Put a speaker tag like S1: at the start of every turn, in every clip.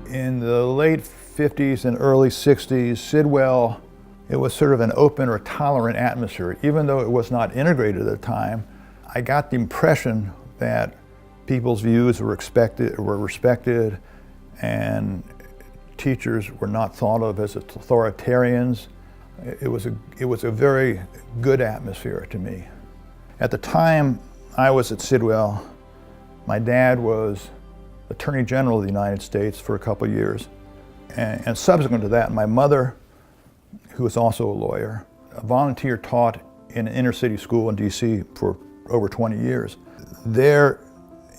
S1: In the late 50s and early 60s, Sidwell, it was sort of an open or tolerant atmosphere. Even though it was not integrated at the time, I got the impression that people's views were respected, and teachers were not thought of as authoritarians. It was a very good atmosphere to me. At the time I was at Sidwell, my dad was Attorney General of the United States for a couple of years. And subsequent to that, my mother, who was also a lawyer, volunteer taught in an inner city school in DC for over 20 years. Their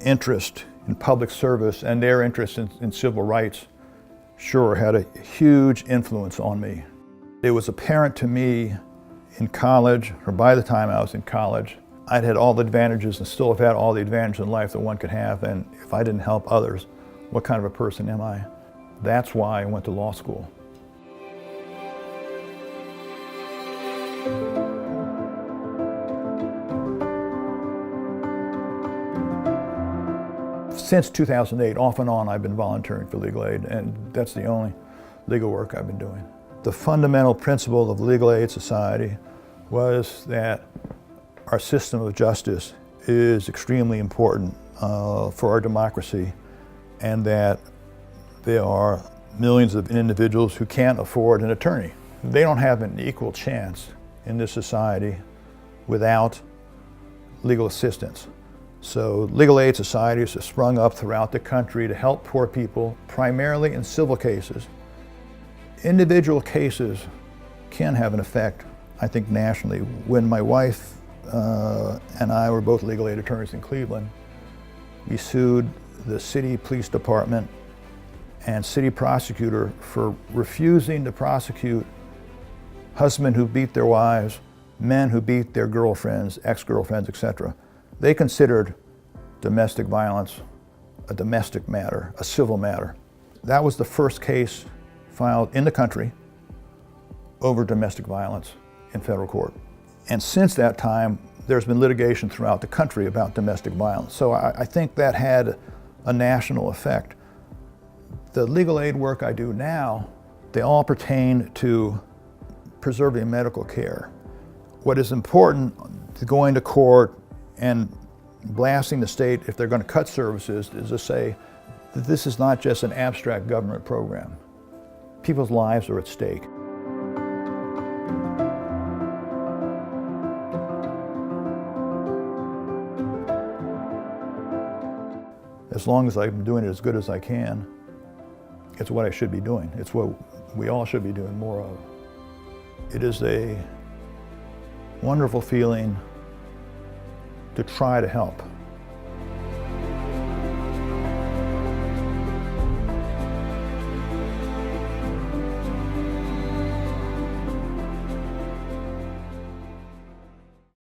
S1: interest in public service and their interest in civil rights sure had a huge influence on me. It was apparent to me in college, or by the time I was in college, I'd had all the advantages and still have had all the advantages in life that one could have, and if I didn't help others, what kind of a person am I? That's why I went to law school. Since 2008, off and on, I've been volunteering for legal aid, and that's the only legal work I've been doing. The fundamental principle of Legal Aid Society was that our system of justice is extremely important for our democracy, and that there are millions of individuals who can't afford an attorney. They don't have an equal chance in this society without legal assistance. So legal aid societies have sprung up throughout the country to help poor people, primarily in civil cases. Individual cases can have an effect, I think, nationally. When my wife and I were both legal aid attorneys in Cleveland, we sued the city police department and city prosecutor for refusing to prosecute husbands who beat their wives, men who beat their girlfriends, ex-girlfriends, etc. They considered domestic violence a domestic matter, a civil matter. That was the first case filed in the country over domestic violence in federal court. And since that time, there's been litigation throughout the country about domestic violence. So I think that had a national effect. The legal aid work I do now, they all pertain to preserving medical care. What is important to going to court and blasting the state if they're going to cut services is to say that this is not just an abstract government program. People's lives are at stake. As long as I'm doing it as good as I can, it's what I should be doing. It's what we all should be doing more of. It is a wonderful feeling to try to help.